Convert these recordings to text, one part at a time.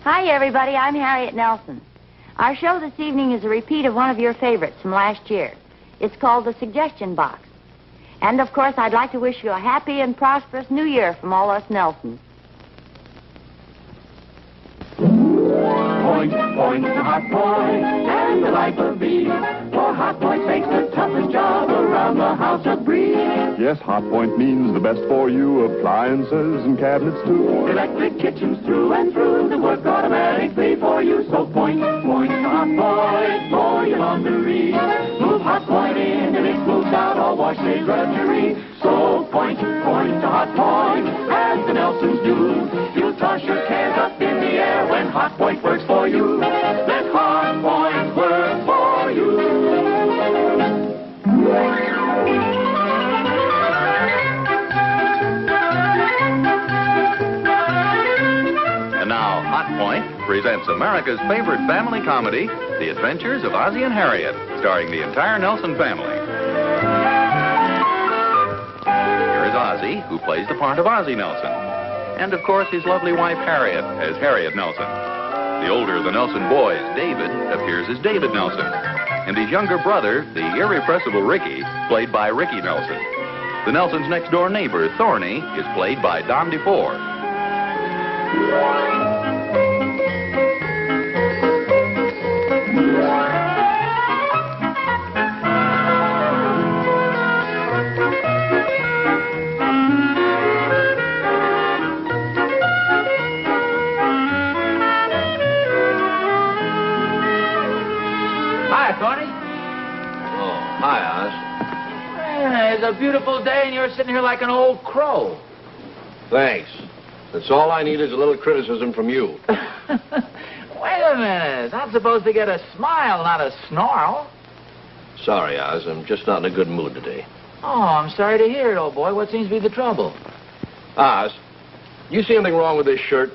Hi, everybody. I'm Harriet Nelson. Our show this evening is a repeat of one of your favorites from last year. It's called The Suggestion Box. And, of course, I'd like to wish you a happy and prosperous New Year from all us Nelsons. Point, point, hot point, and the life of me. For Hot Point makes the toughest job around the house a breeze. Yes, Hot Point means the best for you. Appliances and cabinets, too. Electric kitchens through and through, the work automatically for you. So point, point, Hot Point for your laundry. Move Hot Point in and it moves out all wash-day drudgery. So point, point, Hot Point, as the Nelsons do. You'll toss your cares up in the air when Hot Point works for you. Let Hot Point work for you. And now, Hot Point presents America's favorite family comedy, The Adventures of Ozzie and Harriet, starring the entire Nelson family. Here is Ozzie, who plays the part of Ozzie Nelson. And, of course, his lovely wife, Harriet, as Harriet Nelson. The older of the Nelson boys, David, appears as David Nelson. And his younger brother, the irrepressible Ricky, played by Ricky Nelson. The Nelsons' next-door neighbor, Thorny, is played by Don DeFore. Hi, Thorny. Oh, hi, Oz. It's a beautiful day, and you're sitting here like an old crow. Thanks. That's all I need is a little criticism from you. Wait a minute. I'm supposed to get a smile, not a snarl. Sorry, Oz. I'm just not in a good mood today. Oh, I'm sorry to hear it, old boy. What seems to be the trouble? Oz, you see anything wrong with this shirt?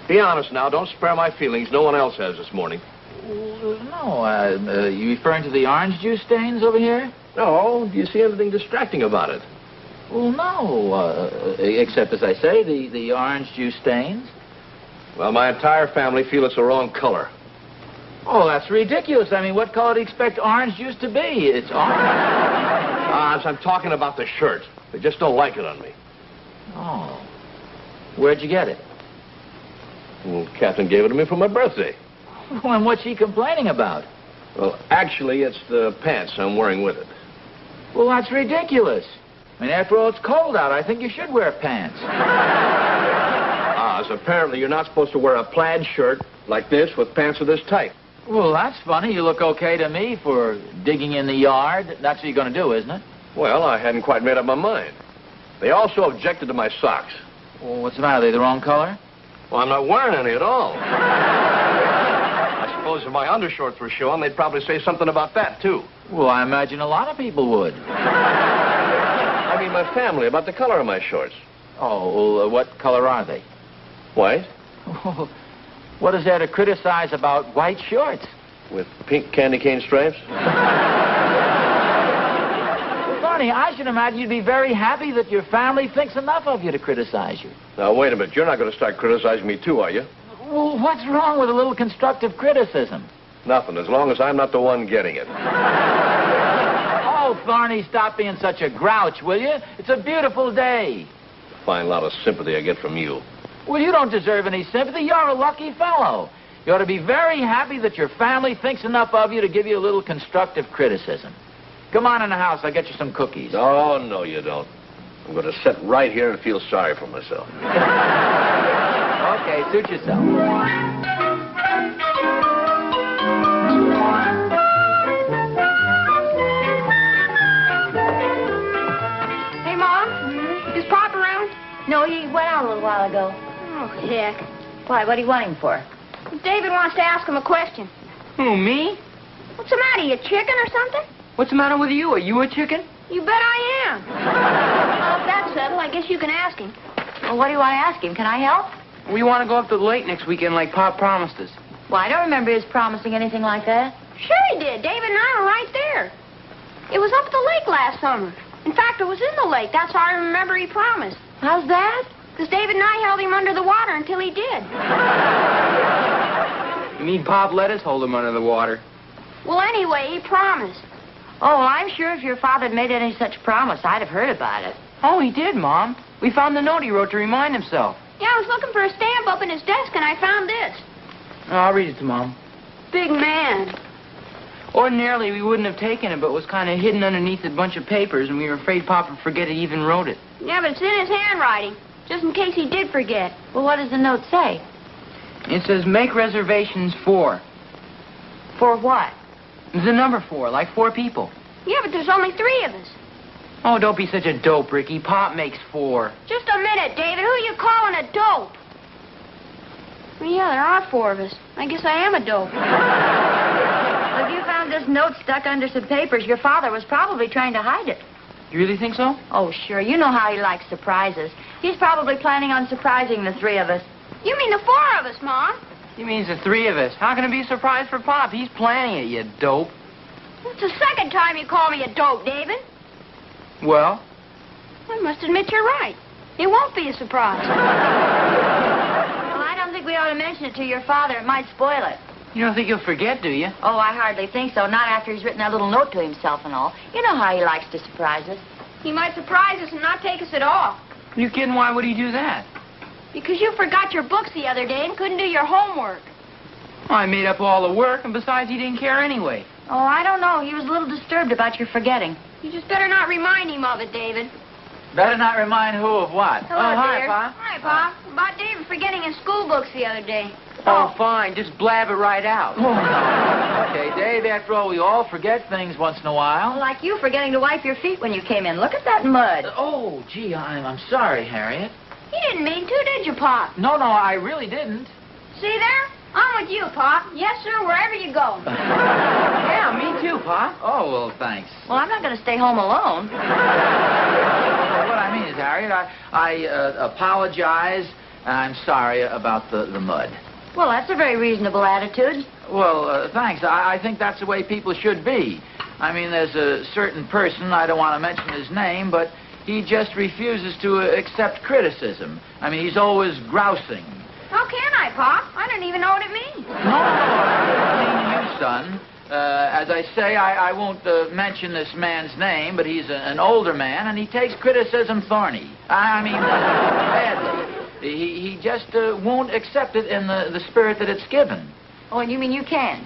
Be honest now. Don't spare my feelings. No one else has this morning. No, you referring to the orange juice stains over here? No. Do you see anything distracting about it? Well, no, except, as I say, the orange juice stains. Well, my entire family feel it's the wrong color. Oh, that's ridiculous. I mean, what color do you expect orange juice to be? It's orange. Oz, I'm talking about the shirt. They just don't like it on me. Oh. Where'd you get it? Well, Catherine gave it to me for my birthday. Well, and what's she complaining about? Well, actually, it's the pants I'm wearing with it. Well, that's ridiculous. I mean, after all, it's cold out. I think you should wear pants. Oz, apparently you're not supposed to wear a plaid shirt like this with pants of this type. Well, that's funny. You look okay to me for digging in the yard. That's what you're going to do, isn't it? Well, I hadn't quite made up my mind. They also objected to my socks. Well, what's the matter? Are they the wrong color? Well, I'm not wearing any at all. I suppose if my undershorts were showing, they'd probably say something about that, too. Well, I imagine a lot of people would. I mean, my family, about the color of my shorts. Oh, well, what color are they? White, What is there to criticize about white shorts? with pink candy cane stripes. Funny, I should imagine you'd be very happy that your family thinks enough of you to criticize you. Now, wait a minute. You're not going to start criticizing me, too, are you? Well, what's wrong with a little constructive criticism? Nothing, as long as I'm not the one getting it. Oh, Thorny, stop being such a grouch, will you? It's a beautiful day. Fine lot of sympathy I get from you. Well, you don't deserve any sympathy. You're a lucky fellow. You ought to be very happy that your family thinks enough of you to give you a little constructive criticism. Come on in the house. I'll get you some cookies. Oh, no, you don't. I'm going to sit right here and feel sorry for myself. Okay, suit yourself. Hey, Mom, is Pop around? No, he went out a little while ago. Oh, heck. Why, what are you wanting for? David wants to ask him a question. Who, me? What's the matter, you chicken or something? What's the matter with you? Are you a chicken? You bet I am. Well, if that's settled, I guess you can ask him. Well, what do you want to ask him? Can I help? We want to go up to the lake next weekend like Pop promised us. Well, I don't remember his promising anything like that. Sure he did. David and I were right there. It was up at the lake last summer. In fact, it was in the lake. That's how I remember he promised. How's that? Because David and I held him under the water until he did. You mean Pop let us hold him under the water? Well, anyway, he promised. Oh, well, I'm sure if your father had made any such promise, I'd have heard about it. Oh, he did, Mom. We found the note he wrote to remind himself. Yeah, I was looking for a stamp up in his desk, and I found this. Oh, I'll read it to Mom. Big man. Ordinarily, we wouldn't have taken it, but it was kind of hidden underneath a bunch of papers, and we were afraid Pop would forget he even wrote it. Yeah, but it's in his handwriting, just in case he did forget. Well, what does the note say? It says, make reservations for. For what? There's a number 4, like 4 people. Yeah, but there's only 3 of us. Oh, don't be such a dope, Ricky. Pop makes 4. Just a minute, David. Who are you calling a dope? Well, yeah, there are 4 of us. I guess I am a dope. If you found this note stuck under some papers, your father was probably trying to hide it. You really think so? Oh, sure. You know how he likes surprises. He's probably planning on surprising the 3 of us. You mean the 4 of us, Mom? He means the 3 of us. How can it be a surprise for Pop? He's planning it, you dope. It's the second time you call me a dope, David. Well? I must admit you're right. It won't be a surprise. Well, I don't think we ought to mention it to your father. It might spoil it. You don't think he'll forget, do you? Oh, I hardly think so. Not after he's written that little note to himself and all. You know how he likes to surprise us. He might surprise us and not take us at all. You kidding? Why would he do that? Because you forgot your books the other day and couldn't do your homework. Well, I made up all the work, and besides, he didn't care anyway. Oh, I don't know. He was a little disturbed about your forgetting. You just better not remind him of it, David. Better not remind who of what? Hello, hi, dear. Pa. Hi, Pa. About David forgetting his school books the other day. Oh, fine. Just blab it right out. Okay, Dave, after all, we all forget things once in a while. Like you forgetting to wipe your feet when you came in. Look at that mud. Oh, gee, I'm sorry, Harriet. He didn't mean to, did you, Pop? No, I really didn't. See there? I'm with you, Pop. Yes, sir, wherever you go. Yeah, me too, Pop. Oh, well, thanks. Well, I'm not going to stay home alone. What I mean is, Harriet, I apologize. I'm sorry about the mud. Well, that's a very reasonable attitude. Well, thanks. I think that's the way people should be. I mean, there's a certain person, I don't want to mention his name, but he just refuses to accept criticism. I mean, he's always grousing. How can I, Pop? I don't even know what it means. No, I mean you, son. As I say, I won't mention this man's name, but he's an older man, and he takes criticism thorny. I mean, badly. He just won't accept it in the spirit that it's given. Oh, and you mean you can?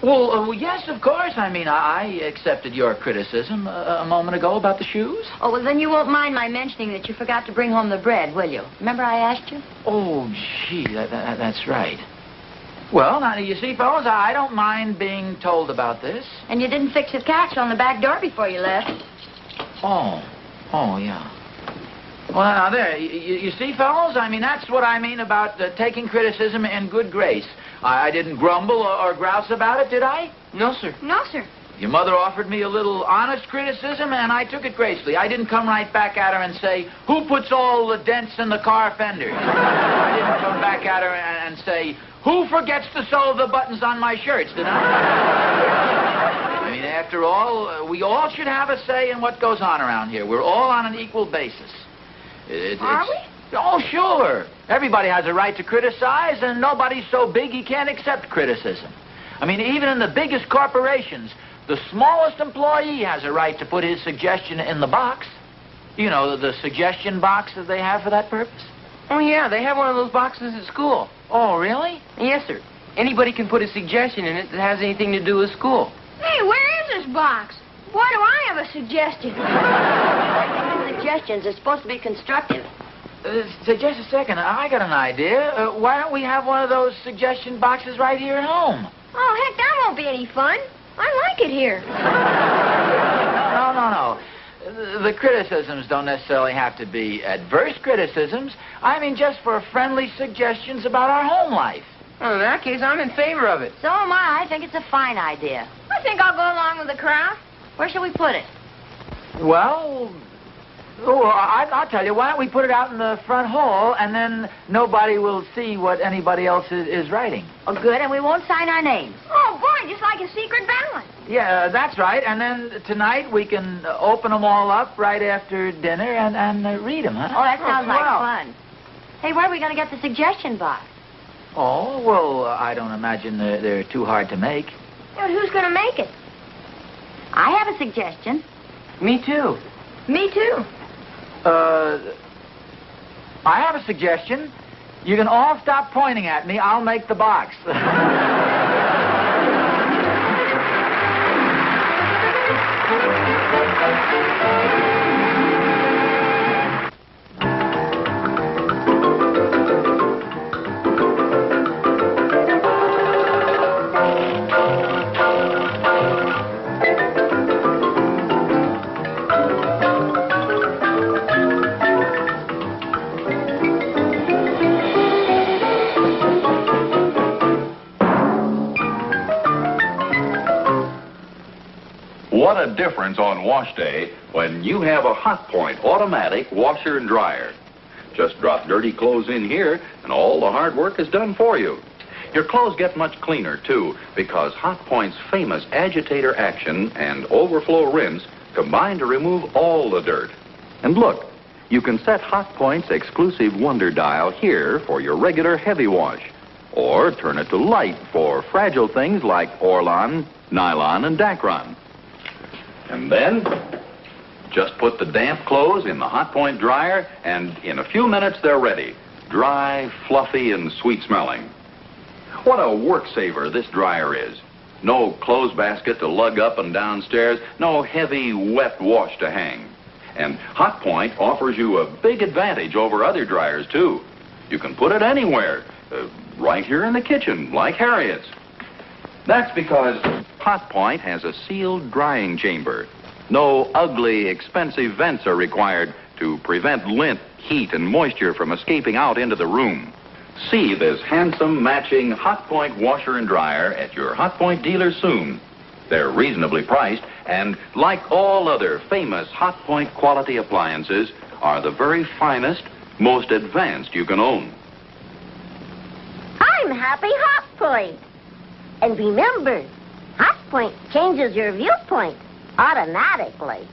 Well, yes, of course. I mean, I accepted your criticism a moment ago about the shoes. Oh, well, then you won't mind my mentioning that you forgot to bring home the bread, will you? Remember I asked you? Oh, gee, that's right. Well, now, you see, fellas, I don't mind being told about this. And you didn't fix the catch on the back door before you left. Oh, yeah. Well, now, there, you see, fellows, I mean, that's what I mean about taking criticism in good grace. I didn't grumble or grouse about it, did I? No, sir. No, sir. Your mother offered me a little honest criticism, and I took it gracefully. I didn't come right back at her and say, who puts all the dents in the car fenders? I didn't come back at her and say, who forgets to sew the buttons on my shirts, did I? I mean, after all, we all should have a say in what goes on around here. We're all on an equal basis. Are we? Oh, sure. Everybody has a right to criticize, and nobody's so big he can't accept criticism. I mean, even in the biggest corporations, the smallest employee has a right to put his suggestion in the box. You know, the suggestion box that they have for that purpose. Oh, yeah, they have one of those boxes at school. Oh, really? Yes, sir. Anybody can put a suggestion in it that has anything to do with school. Hey, where is this box? Why do I have a suggestion? Suggestions are supposed to be constructive. Just a second. I got an idea. Why don't we have one of those suggestion boxes right here at home? Oh, heck, that won't be any fun. I like it here. No. The criticisms don't necessarily have to be adverse criticisms. I mean, just for friendly suggestions about our home life. Well, in that case, I'm in favor of it. So am I. I think it's a fine idea. I think I'll go along with the crowd. Where shall we put it? Well, I'll tell you. Why don't we put it out in the front hall, and then nobody will see what anybody else is writing. Oh, good, and we won't sign our names. Oh, boy, just like a secret ballot. Yeah, that's right. And then tonight we can open them all up right after dinner and read them, huh? Oh, that sounds like swell. fun. Hey, where are we going to get the suggestion box? Oh, well, I don't imagine they're too hard to make. Yeah, but who's going to make it? I have a suggestion. Me too. Me too. I have a suggestion. You can all stop pointing at me. I'll make the box. What a difference on wash day when you have a Hot Point automatic washer and dryer. Just drop dirty clothes in here and all the hard work is done for you. Your clothes get much cleaner, too, because Hot Point's famous agitator action and overflow rinse combine to remove all the dirt. And look, you can set Hot Point's exclusive Wonder Dial here for your regular heavy wash, or turn it to light for fragile things like Orlon, nylon, and Dacron. And then, just put the damp clothes in the Hot Point dryer, and in a few minutes they're ready. Dry, fluffy, and sweet-smelling. What a work saver this dryer is. No clothes basket to lug up and downstairs, no heavy, wet wash to hang. And Hot Point offers you a big advantage over other dryers, too. You can put it anywhere, right here in the kitchen, like Harriet's. That's because Hot Point has a sealed drying chamber. No ugly, expensive vents are required to prevent lint, heat, and moisture from escaping out into the room. See this handsome, matching Hot Point washer and dryer at your Hot Point dealer soon. They're reasonably priced, and like all other famous Hot Point quality appliances, are the very finest, most advanced you can own. I'm Happy Hot Point. And remember, Hot Point changes your viewpoint automatically.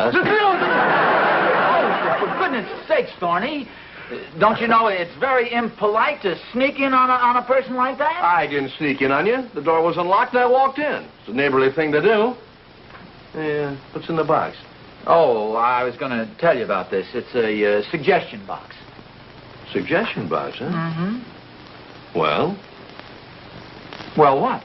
Oh, for goodness sakes, Thorny. Don't you know it's very impolite to sneak in on a person like that? I didn't sneak in on you. The door was unlocked and I walked in. It's a neighborly thing to do. Yeah, what's in the box? Oh, I was going to tell you about this. It's a suggestion box. Suggestion box, huh? Mm-hmm. Well? Well, what?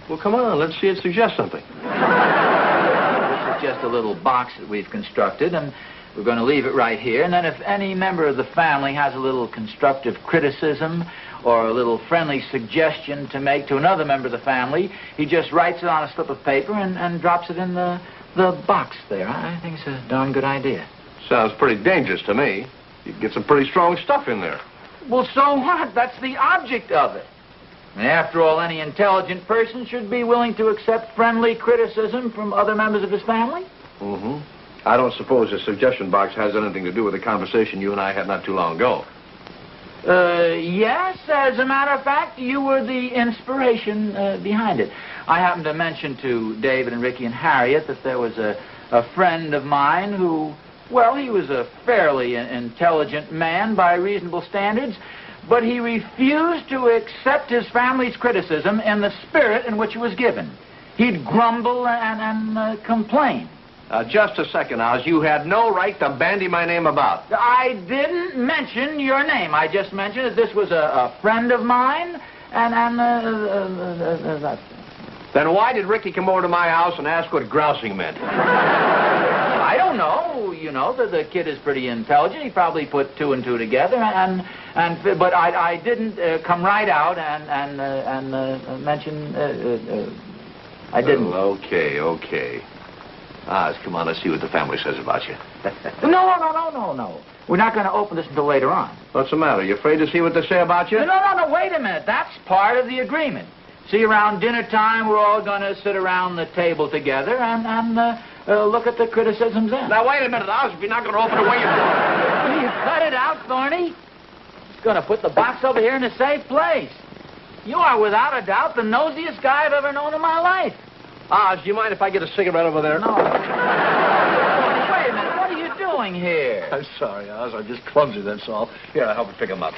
Well, come on, let's see it suggest something. This is just a little box that we've constructed, and we're going to leave it right here. And then if any member of the family has a little constructive criticism or a little friendly suggestion to make to another member of the family, he just writes it on a slip of paper and drops it in the box there. I think it's a darn good idea. Sounds pretty dangerous to me. You can get some pretty strong stuff in there. Well, so what? That's the object of it. And after all, any intelligent person should be willing to accept friendly criticism from other members of his family. Mm-hmm. I don't suppose the suggestion box has anything to do with the conversation you and I had not too long ago. Yes, as a matter of fact, you were the inspiration behind it. I happened to mention to David and Ricky and Harriet that there was a friend of mine who, well, he was a fairly intelligent man by reasonable standards, but he refused to accept his family's criticism in the spirit in which it was given. He'd grumble and complain. Just a second, Oz. You had no right to bandy my name about. I didn't mention your name. I just mentioned that this was a friend of mine, and Then why did Ricky come over to my house and ask what grousing meant? I don't know. You know, the kid is pretty intelligent. He probably put two and two together, but I didn't come right out and mention. I didn't. Okay. Oz, come on, let's see what the family says about you. No. We're not going to open this until later on. What's the matter? You afraid to see what they say about you? No, wait a minute. That's part of the agreement. See, around dinner time, we're all going to sit around the table together and look at the criticisms then. Now, wait a minute, Oz. If you're not going to open it, where You cut it out, Thorny. He's going to put the box over here in a safe place. You are, without a doubt, the nosiest guy I've ever known in my life. Oz, do you mind if I get a cigarette over there? No. Wait a minute. What are you doing here? I'm sorry, Oz. I'm just clumsy, that's all. Here, I'll help you pick them up.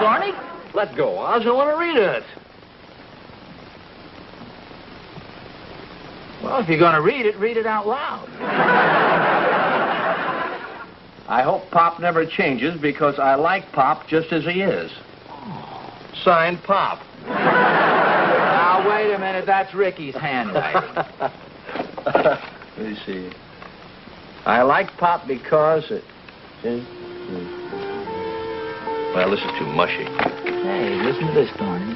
Thorny? Let go, Oz. I want to read it. Well, if you're going to read it out loud. I hope Pop never changes because I like Pop just as he is. Signed, Pop. Now, wait a minute. That's Ricky's handwriting. Let me see. I like Pop because it is... Well, this is too mushy. Hey, listen to this, Thorny.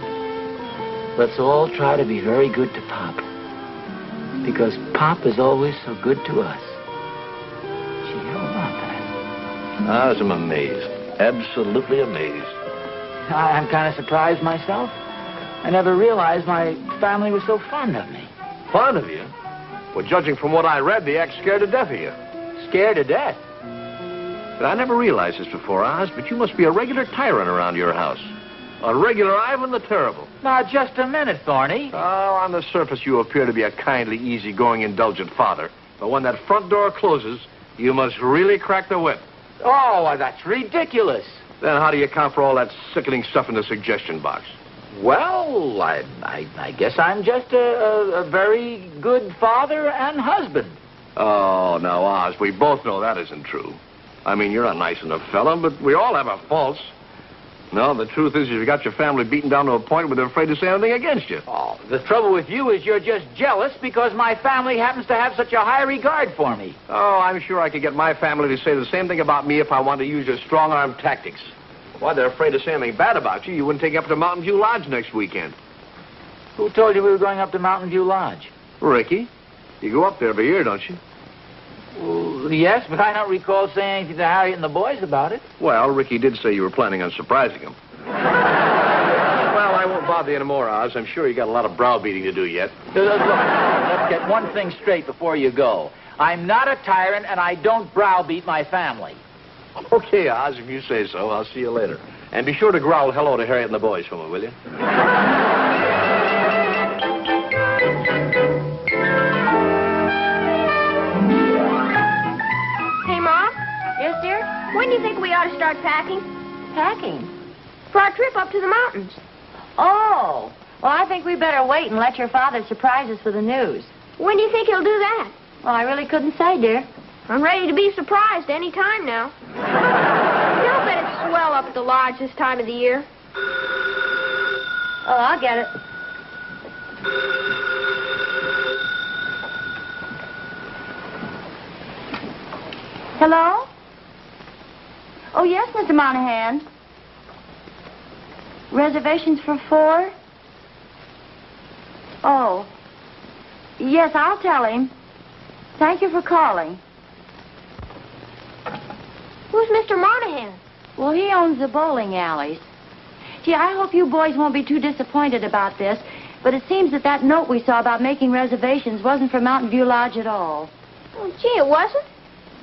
Let's all try to be very good to Pop. Because Pop is always so good to us. Gee, how about that? I'm amazed. Absolutely amazed. I'm kind of surprised myself. I never realized my family was so fond of me. Fond of you? Well, judging from what I read, they act scared to death of you. Scared to death? But I never realized this before, Oz, but you must be a regular tyrant around your house. A regular Ivan the Terrible. Now, just a minute, Thorny. Oh, on the surface, you appear to be a kindly, easygoing, indulgent father. But when that front door closes, you must really crack the whip. Oh, that's ridiculous. Then how do you account for all that sickening stuff in the suggestion box? Well, I guess I'm just a very good father and husband. Oh, now, Oz, we both know that isn't true. I mean, you're a nice enough fella, but we all have our faults. No, the truth is you've got your family beaten down to a point where they're afraid to say anything against you. Oh, the trouble with you is you're just jealous because my family happens to have such a high regard for me. Oh, I'm sure I could get my family to say the same thing about me if I wanted to use your strong-arm tactics. Why, they're afraid to say anything bad about you. You wouldn't take up to Mountain View Lodge next weekend. Who told you we were going up to Mountain View Lodge? Ricky. You go up there every year, don't you? Well, yes, but I don't recall saying anything to Harriet and the boys about it. Well, Ricky did say you were planning on surprising him. Well, I won't bother you anymore, Oz. I'm sure you got a lot of browbeating to do yet. Look, let's get one thing straight before you go. I'm not a tyrant, and I don't browbeat my family. Okay, Oz, if you say so. I'll see you later. And be sure to growl hello to Harriet and the boys for me, will you? Hey, Mom, Yes, dear? when do you think we ought to start packing? Packing. For our trip up to the mountains. Oh. Well, I think we better wait and let your father surprise us with the news. When do you think he'll do that? Well, I really couldn't say, dear. I'm ready to be surprised any time now. I'll bet it's swell up at the lodge this time of the year. Oh, I'll get it. Hello? Oh, yes, Mr. Monahan. Reservations for 4? Oh. Yes, I'll tell him. Thank you for calling. Who's Mr. Monahan? Well, he owns the bowling alleys. Gee, I hope you boys won't be too disappointed about this, but it seems that note we saw about making reservations wasn't for Mountain View Lodge at all. Oh, gee, it wasn't?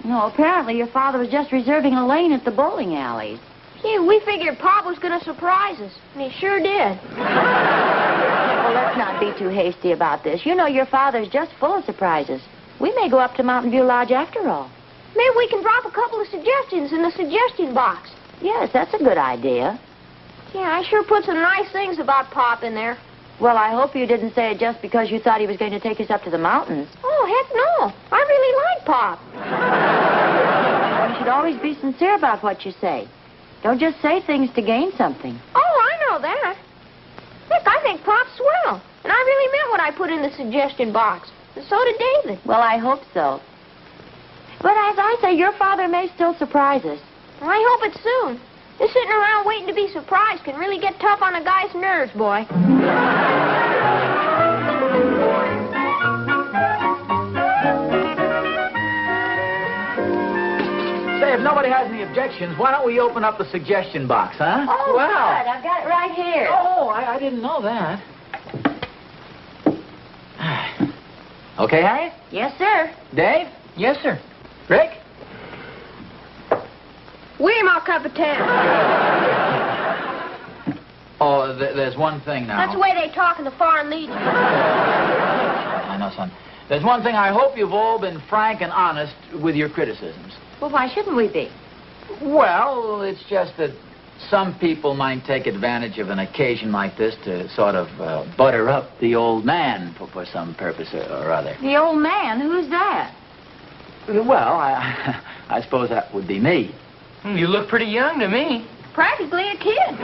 No, apparently your father was just reserving a lane at the bowling alleys. Gee, we figured Pop was going to surprise us, and he sure did. Well, let's not be too hasty about this. You know your father's just full of surprises. We may go up to Mountain View Lodge after all. Maybe we can drop a couple of suggestions in the suggestion box. Yes, that's a good idea. Yeah, I sure put some nice things about Pop in there. Well, I hope you didn't say it just because you thought he was going to take us up to the mountains. Oh, heck no. I really like Pop. You should always be sincere about what you say. Don't just say things to gain something. Oh, I know that. Heck, I think Pop's swell. And I really meant what I put in the suggestion box. And so did David. Well, I hope so. But as I say, your father may still surprise us. Well, I hope it's soon. Just sitting around waiting to be surprised can really get tough on a guy's nerves, boy. Say, if nobody has any objections, why don't we open up the suggestion box, huh? Oh, good. I've got it right here. Oh, I didn't know that. Okay, Harriet? Yes, sir. Dave? Yes, sir. Rick? Oui, mon capitaine. Oh, there's one thing now. That's the way they talk in the Foreign Legion. I know, son. There's one thing. I hope you've all been frank and honest with your criticisms. Well, why shouldn't we be? Well, it's just that some people might take advantage of an occasion like this to sort of butter up the old man for some purpose or other. The old man? Who's that? Well, I suppose that would be me. You look pretty young to me. Practically a kid.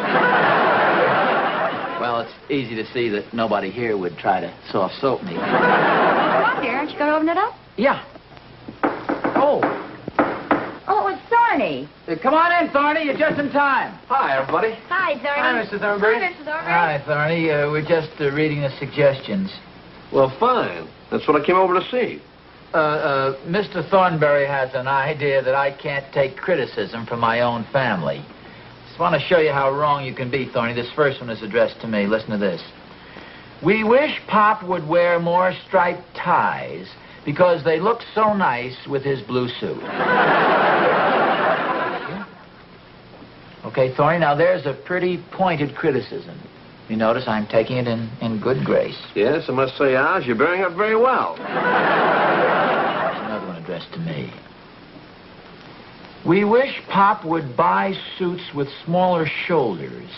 Well, it's easy to see that nobody here would try to soft soap me. Come on, dear. Aren't you going to open it up? Yeah. Oh. Oh, it's Thorny. Come on in, Thorny. You're just in time. Hi, everybody. Hi, Thorny. Hi, Mr. Thornberry. Hi, Mr. Thornberry. Hi, Thorny. We're just reading the suggestions. Well, fine. That's what I came over to see. Mr. Thornberry has an idea that I can't take criticism from my own family. Just want to show you how wrong you can be, Thorny. This first one is addressed to me. Listen to this. We wish Pop would wear more striped ties because they look so nice with his blue suit. Okay, Thorny, now there's a pretty pointed criticism. You notice I'm taking it in good grace. Yes, I must say, Oz, you're bearing up very well. Another one addressed to me. We wish Pop would buy suits with smaller shoulders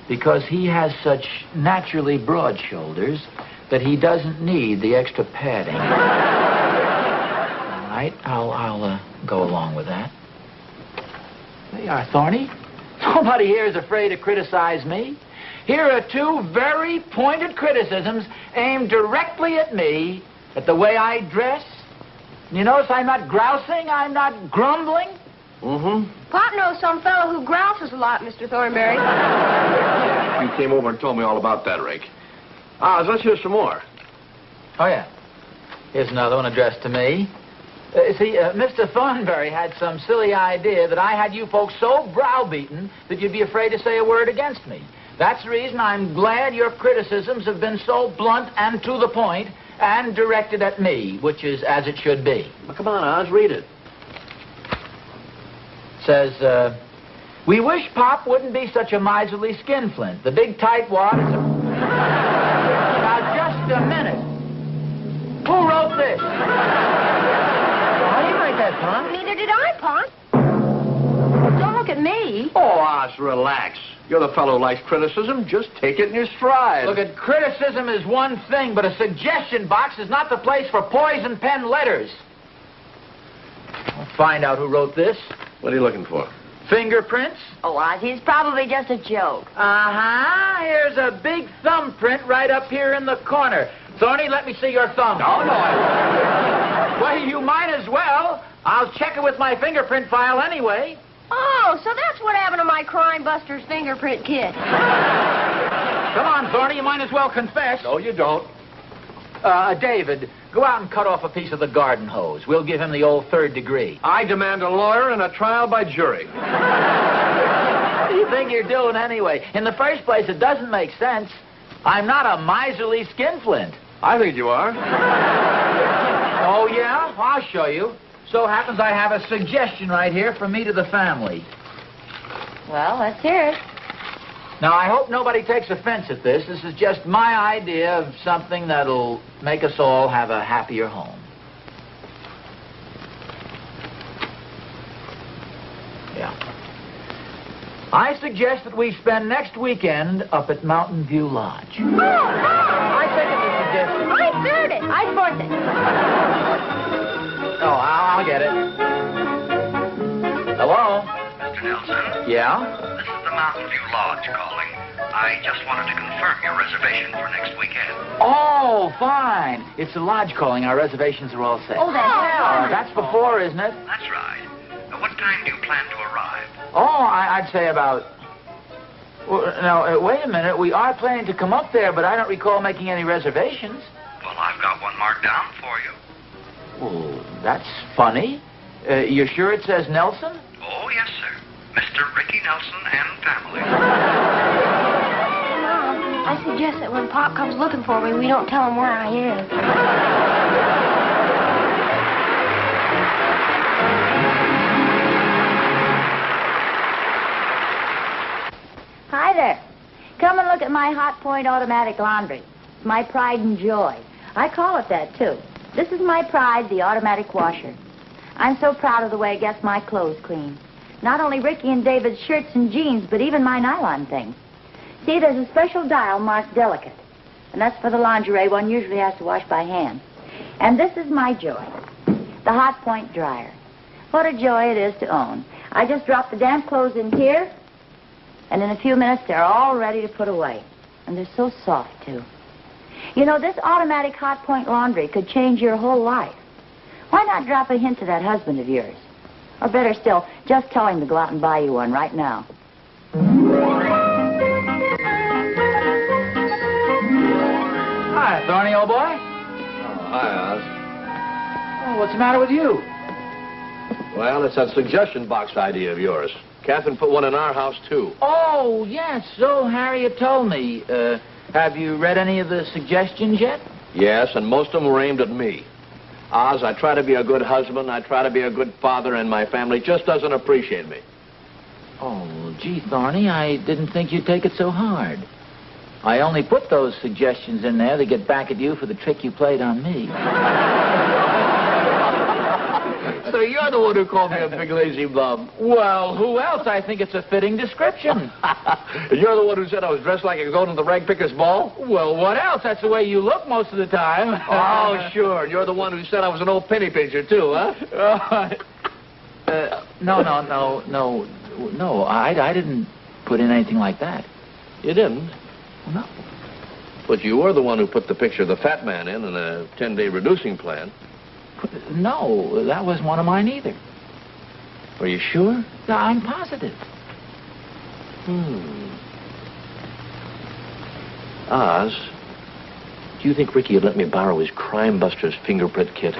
because he has such naturally broad shoulders that he doesn't need the extra padding. All right, I'll go along with that. There you are, Thorny. Nobody here is afraid to criticize me. Here are two very pointed criticisms aimed directly at me, at the way I dress. You notice I'm not grousing, I'm not grumbling. Mm-hmm. Pop knows some fellow who grouses a lot, Mr. Thornberry. You came over and told me all about that, Rick. Oz, let's hear some more. Oh, yeah. Here's another one addressed to me. Mr. Thornberry had some silly idea that I had you folks so browbeaten that you'd be afraid to say a word against me. That's the reason I'm glad your criticisms have been so blunt and to the point and directed at me, which is as it should be. Well, come on, Oz, read it. It says, we wish Pop wouldn't be such a miserly skinflint. The big tightwad is a... Now, just a minute. Who wrote this? I didn't write that, Pop. Neither did I, Pop. Don't look at me. Oh, Oz, relax. You're the fellow who likes criticism. Just take it in your stride. Look, criticism is one thing, but a suggestion box is not the place for poison pen letters. I'll find out who wrote this. What are you looking for? Fingerprints? Oh, Ozzie, it's probably just a joke. Uh-huh. Here's a big thumbprint right up here in the corner. Thorny, let me see your thumb. No, I won't. Well, you might as well. I'll check it with my fingerprint file anyway. Oh, so that's what happened to my Crime Busters fingerprint kit. Come on, Thorny, you might as well confess. No, you don't. David, go out and cut off a piece of the garden hose. We'll give him the old 3rd degree. I demand a lawyer and a trial by jury. What do you think you're doing anyway? In the first place, it doesn't make sense. I'm not a miserly skinflint. I think you are. Oh, yeah? I'll show you. So happens I have a suggestion right here from me to the family. Well, let's hear it. Now, I hope nobody takes offense at this. This is just my idea of something that'll make us all have a happier home. Yeah. I suggest that we spend next weekend up at Mountain View Lodge. Oh, no! I second the suggestion. I third it. I fourth it. Oh, I'll get it. Hello? Mr. Nelson? Yeah? This is the Mountain View Lodge calling. I just wanted to confirm your reservation for next weekend. Oh, fine. It's the lodge calling. Our reservations are all set. Oh, That's before, isn't it? That's right. What time do you plan to arrive? Oh, I'd say about... Well, now, wait a minute. We are planning to come up there, but I don't recall making any reservations. Well, I've got one marked down for you. Oh, that's funny. You sure it says Nelson? Oh, yes, sir. Mr. Ricky Nelson and family. Mom, I suggest that when Pop comes looking for me, we don't tell him where I am. Hi there. Come and look at my Hot Point automatic laundry. It's my pride and joy. I call it that, too. This is my pride, the automatic washer. I'm so proud of the way it gets my clothes clean. Not only Ricky and David's shirts and jeans, but even my nylon things. See, there's a special dial marked delicate. And that's for the lingerie one usually has to wash by hand. And this is my joy, the Hot Point dryer. What a joy it is to own. I just drop the damp clothes in here, and in a few minutes, they're all ready to put away. And they're so soft, too. You know, this automatic Hot Point laundry could change your whole life. Why not drop a hint to that husband of yours? Or better still, just tell him to go out and buy you one right now. Hi, Thorny, old boy. Oh, hi, Oz. Oh, what's the matter with you? Well, it's that suggestion box idea of yours. Catherine put one in our house, too. Oh, yes, so Harriet told me. Have you read any of the suggestions yet? Yes, and most of them were aimed at me. Oz, I try to be a good husband, I try to be a good father, and my family just doesn't appreciate me. Oh, gee, Thorny, I didn't think you'd take it so hard. I only put those suggestions in there to get back at you for the trick you played on me. So you're the one who called me a big lazy bum. Well, who else? I think it's a fitting description. You're the one who said I was dressed like a going to the rag picker's ball? Well, what else? That's the way you look most of the time. Oh, sure. You're the one who said I was an old penny pincher, too, huh? No. I didn't put in anything like that. You didn't? No. But you were the one who put the picture of the fat man in a 10-day reducing plan. No, that wasn't one of mine either. Are you sure? I'm positive. Oz, do you think Ricky would let me borrow his Crime Busters fingerprint kit?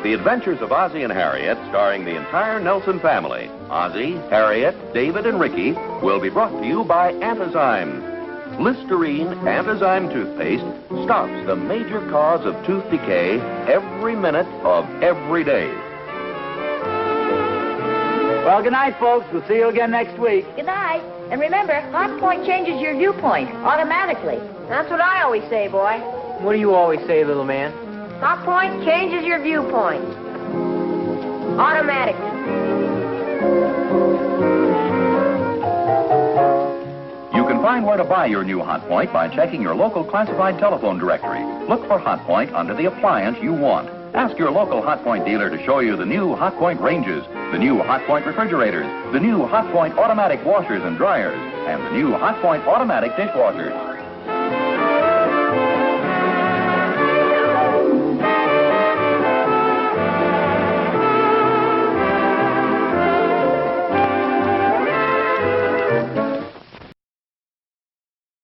The Adventures of Ozzie and Harriet, starring the entire Nelson family. Ozzie, Harriet, David, and Ricky will be brought to you by Antazyme. Listerine Antazyme toothpaste stops the major cause of tooth decay every minute of every day. Well, good night, folks. We'll see you again next week. Good night. And remember, Hot Point changes your viewpoint automatically. That's what I always say, boy. What do you always say, little man? Hot Point changes your viewpoint. Automatically. You can find where to buy your new Hot Point by checking your local classified telephone directory. Look for Hot Point under the appliance you want. Ask your local Hot Point dealer to show you the new Hot Point ranges, the new Hot Point refrigerators, the new Hot Point automatic washers and dryers, and the new Hot Point automatic dishwashers.